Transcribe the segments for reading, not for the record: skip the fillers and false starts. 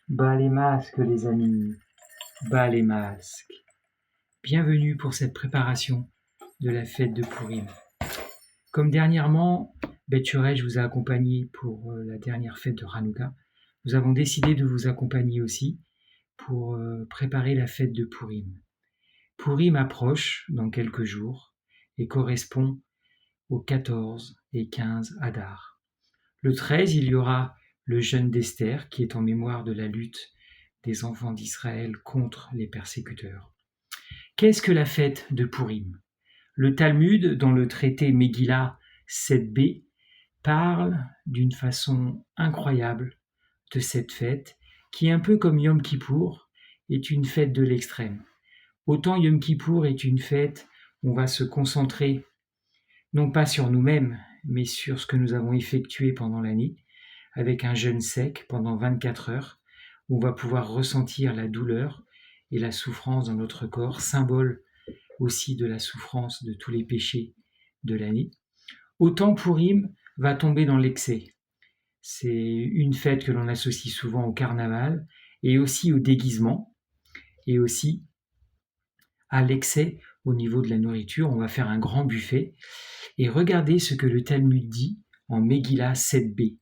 Bas les masques les amis, bas les masques. Bienvenue pour cette préparation de la fête de Pourim. Comme dernièrement, Beth Shoresh vous a accompagné pour la dernière fête de Hanouka, nous avons décidé de vous accompagner aussi pour préparer la fête de Pourim. Pourim approche dans quelques jours et correspond aux 14 et 15 Adar. Le 13, il y aura le jeûne d'Esther qui est en mémoire de la lutte des enfants d'Israël contre les persécuteurs. Qu'est-ce que la fête de Pourim ? Le Talmud, dans le traité Megillah 7b, parle d'une façon incroyable de cette fête, qui, un peu comme Yom Kippour, est une fête de l'extrême. Autant Yom Kippour est une fête où on va se concentrer, non pas sur nous-mêmes, mais sur ce que nous avons effectué pendant l'année, avec un jeûne sec pendant 24 heures, où on va pouvoir ressentir la douleur et la souffrance dans notre corps, symbole aussi de la souffrance de tous les péchés de l'année. Autant Pourim va tomber dans l'excès. C'est une fête que l'on associe souvent au carnaval et aussi au déguisement et aussi à l'excès au niveau de la nourriture. On va faire un grand buffet et regardez ce que le Talmud dit en Megillah 7b.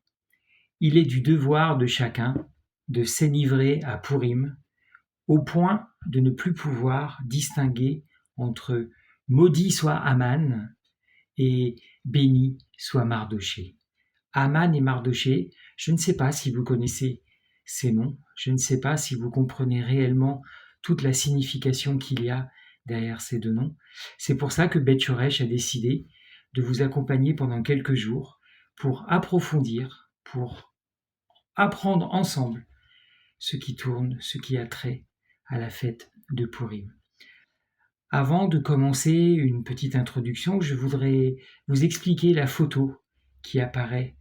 Il est du devoir de chacun de s'enivrer à Pourim au point de ne plus pouvoir distinguer entre maudit soit Aman et béni soit Mardoché. Aman et Mardoché, je ne sais pas si vous connaissez ces noms, je ne sais pas si vous comprenez réellement toute la signification qu'il y a derrière ces deux noms. C'est pour ça que Beth Shoresh a décidé de vous accompagner pendant quelques jours pour approfondir, pour apprendre ensemble ce qui tourne, ce qui a trait à la fête de Pourim. Avant de commencer une petite introduction, je voudrais vous expliquer la photo qui apparaît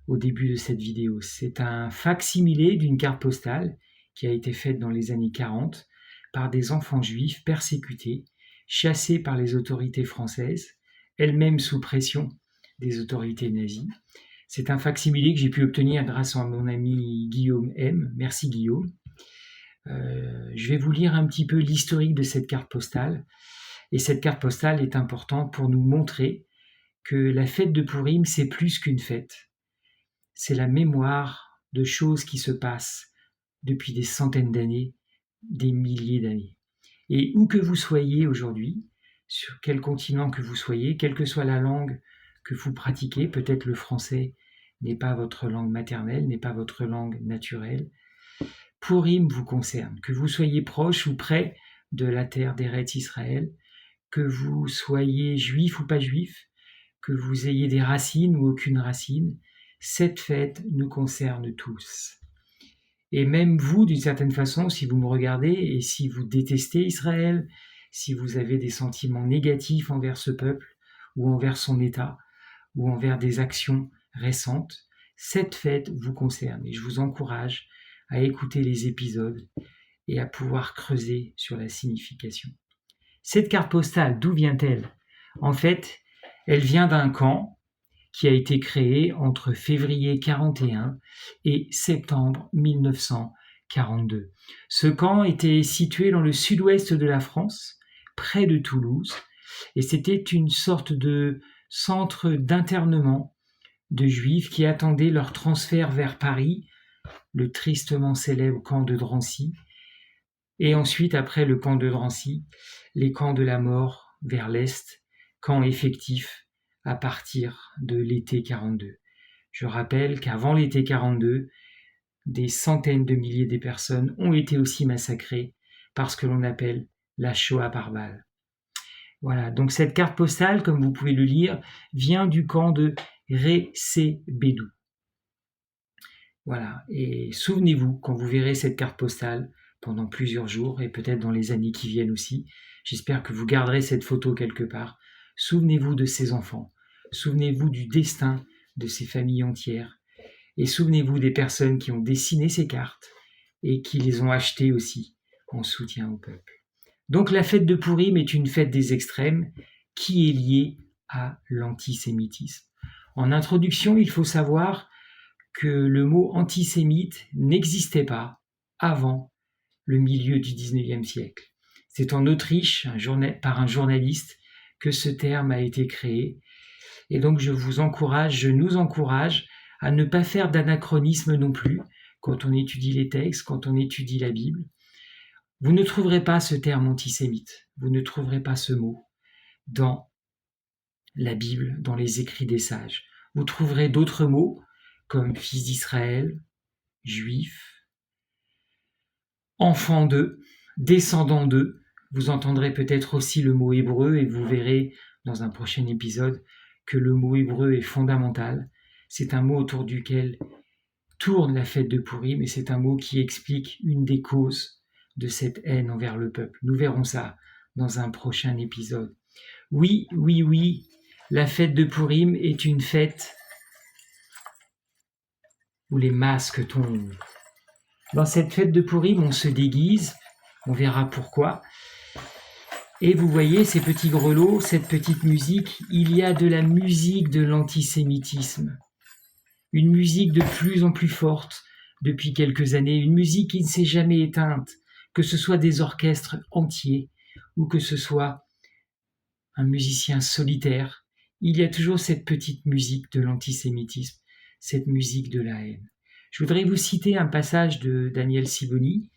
au début de cette vidéo. C'est un fac-similé d'une carte postale qui a été faite dans les années 40 par des enfants juifs persécutés, chassés par les autorités françaises, elles-mêmes sous pression des autorités nazies. C'est un fac-similé que j'ai pu obtenir grâce à mon ami Guillaume M. Merci Guillaume. Je vais vous lire un petit peu l'historique de cette carte postale. Et cette carte postale est importante pour nous montrer que la fête de Pourim, c'est plus qu'une fête. C'est la mémoire de choses qui se passent depuis des centaines d'années, des milliers d'années. Et où que vous soyez aujourd'hui, sur quel continent que vous soyez, quelle que soit la langue que vous pratiquez, peut-être le français n'est pas votre langue maternelle, n'est pas votre langue naturelle, Pourim vous concerne, que vous soyez proche ou près de la terre d'Eretz Israël, que vous soyez juif ou pas juif, que vous ayez des racines ou aucune racine, cette fête nous concerne tous. Et même vous, d'une certaine façon, si vous me regardez et si vous détestez Israël, si vous avez des sentiments négatifs envers ce peuple ou envers son État ou envers des actions récentes, cette fête vous concerne et je vous encourage à écouter les épisodes et à pouvoir creuser sur la signification. Cette carte postale, d'où vient-elle ? En fait, elle vient d'un camp qui a été créé entre février 41 et septembre 1942. Ce camp était situé dans le sud-ouest de la France, près de Toulouse, et c'était une sorte de centre d'internement de Juifs qui attendaient leur transfert vers Paris, le tristement célèbre camp de Drancy, et ensuite, après le camp de Drancy, les camps de la mort vers l'Est, camps effectifs à partir de l'été 42. Je rappelle qu'avant l'été 42, des centaines de milliers de personnes ont été aussi massacrées par ce que l'on appelle la Shoah par balle. Voilà, donc cette carte postale, comme vous pouvez le lire, vient du camp de Recebedou. Voilà, et souvenez-vous, quand vous verrez cette carte postale pendant plusieurs jours, et peut-être dans les années qui viennent aussi, j'espère que vous garderez cette photo quelque part, souvenez-vous de ces enfants, souvenez-vous du destin de ces familles entières, et souvenez-vous des personnes qui ont dessiné ces cartes, et qui les ont achetées aussi, en soutien au peuple. Donc la fête de Pourim est une fête des extrêmes, qui est liée à l'antisémitisme. En introduction, il faut savoir que le mot antisémite n'existait pas avant le milieu du XIXe siècle. C'est en Autriche, par un journaliste, que ce terme a été créé. Et donc je nous encourage à ne pas faire d'anachronisme non plus quand on étudie les textes, quand on étudie la Bible. Vous ne trouverez pas ce terme antisémite, vous ne trouverez pas ce mot dans la Bible, dans les écrits des sages. Vous trouverez d'autres mots comme fils d'Israël, juif, enfant d'eux, descendant d'eux. Vous entendrez peut-être aussi le mot hébreu et vous verrez dans un prochain épisode que le mot hébreu est fondamental. C'est un mot autour duquel tourne la fête de Pourim et c'est un mot qui explique une des causes de cette haine envers le peuple. Nous verrons ça dans un prochain épisode. Oui, la fête de Pourim est une fête où les masques tombent. Dans cette fête de Pourim, on se déguise, on verra pourquoi. Et vous voyez ces petits grelots, cette petite musique, il y a de la musique de l'antisémitisme. Une musique de plus en plus forte depuis quelques années, une musique qui ne s'est jamais éteinte, que ce soit des orchestres entiers ou que ce soit un musicien solitaire. Il y a toujours cette petite musique de l'antisémitisme, cette musique de la haine. Je voudrais vous citer un passage de Daniel Sibony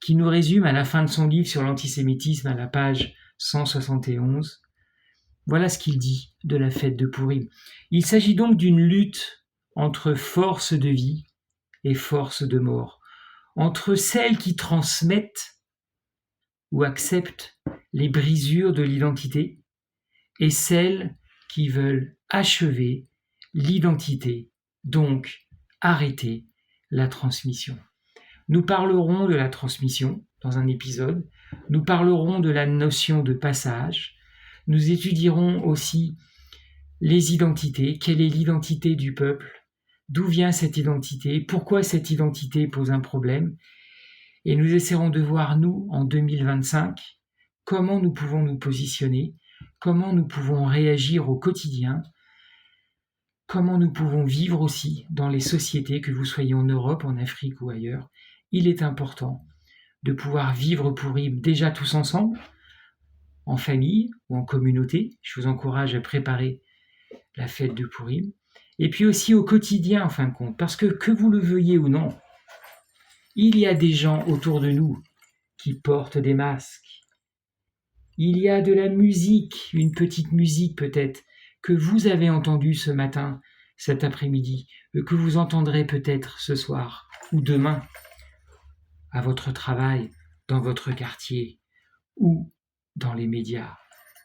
qui nous résume à la fin de son livre sur l'antisémitisme à la page 171. Voilà ce qu'il dit de la fête de Pourim. Il s'agit donc d'une lutte entre force de vie et force de mort, entre celles qui transmettent ou acceptent les brisures de l'identité et celles qui veulent achever l'identité, donc arrêter la transmission. Nous parlerons de la transmission dans un épisode, nous parlerons de la notion de passage, nous étudierons aussi les identités, quelle est l'identité du peuple, d'où vient cette identité, pourquoi cette identité pose un problème, et nous essaierons de voir, nous, en 2025, comment nous pouvons nous positionner, comment nous pouvons réagir au quotidien, comment nous pouvons vivre aussi dans les sociétés, que vous soyez en Europe, en Afrique ou ailleurs. Il est important de pouvoir vivre Pourim déjà tous ensemble, en famille ou en communauté. Je vous encourage à préparer la fête de Pourim. Et puis aussi au quotidien, en fin de compte, parce que vous le veuillez ou non, il y a des gens autour de nous qui portent des masques. Il y a de la musique, une petite musique peut-être, que vous avez entendue ce matin, cet après-midi, que vous entendrez peut-être ce soir ou demain, à votre travail, dans votre quartier ou dans les médias.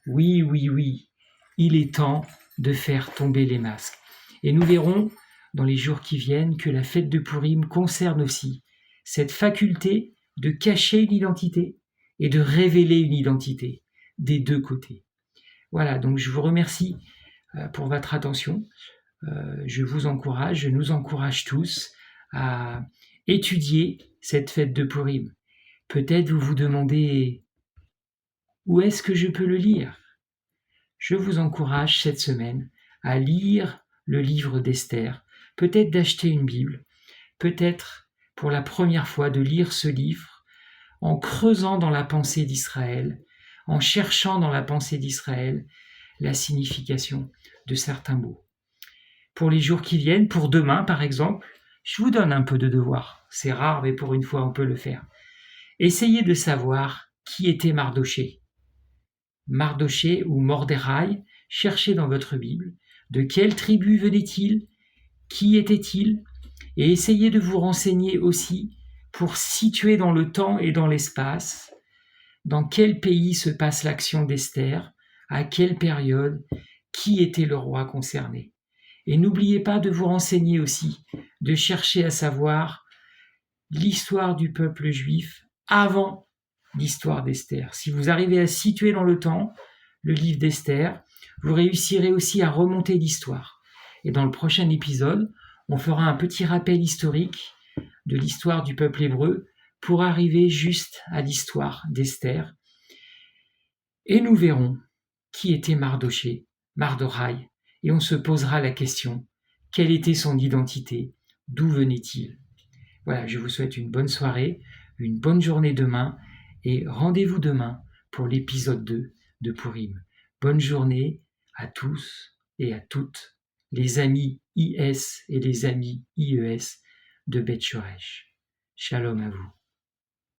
Oui, il est temps de faire tomber les masques. Et nous verrons dans les jours qui viennent que la fête de Pourim concerne aussi cette faculté de cacher l'identité et de révéler une identité des deux côtés. Voilà, donc je vous remercie pour votre attention. Je vous encourage, je nous encourage tous à étudier cette fête de Pourim. Peut-être vous vous demandez où est-ce que je peux le lire ? Je vous encourage cette semaine à lire le livre d'Esther, peut-être d'acheter une Bible, peut-être pour la première fois de lire ce livre en creusant dans la pensée d'Israël, en cherchant dans la pensée d'Israël la signification de certains mots. Pour les jours qui viennent, pour demain par exemple, je vous donne un peu de devoir. C'est rare, mais pour une fois on peut le faire. Essayez de savoir qui était Mardoché. Mardoché ou Morderaï, cherchez dans votre Bible de quelle tribu venait-il, qui était-il, et essayez de vous renseigner aussi pour situer dans le temps et dans l'espace dans quel pays se passe l'action d'Esther, à quelle période, qui était le roi concerné. Et n'oubliez pas de vous renseigner aussi, de chercher à savoir l'histoire du peuple juif avant l'histoire d'Esther. Si vous arrivez à situer dans le temps le livre d'Esther, vous réussirez aussi à remonter l'histoire. Et dans le prochain épisode, on fera un petit rappel historique de l'histoire du peuple hébreu pour arriver juste à l'histoire d'Esther. Et nous verrons qui était Mardoraï, et on se posera la question, quelle était son identité, d'où venait-il ? Voilà, je vous souhaite une bonne soirée, une bonne journée demain et rendez-vous demain pour l'épisode 2 de Purim. Bonne journée à tous et à toutes, les amis IS et les amis IES de Beth Shoresh. Shalom à vous.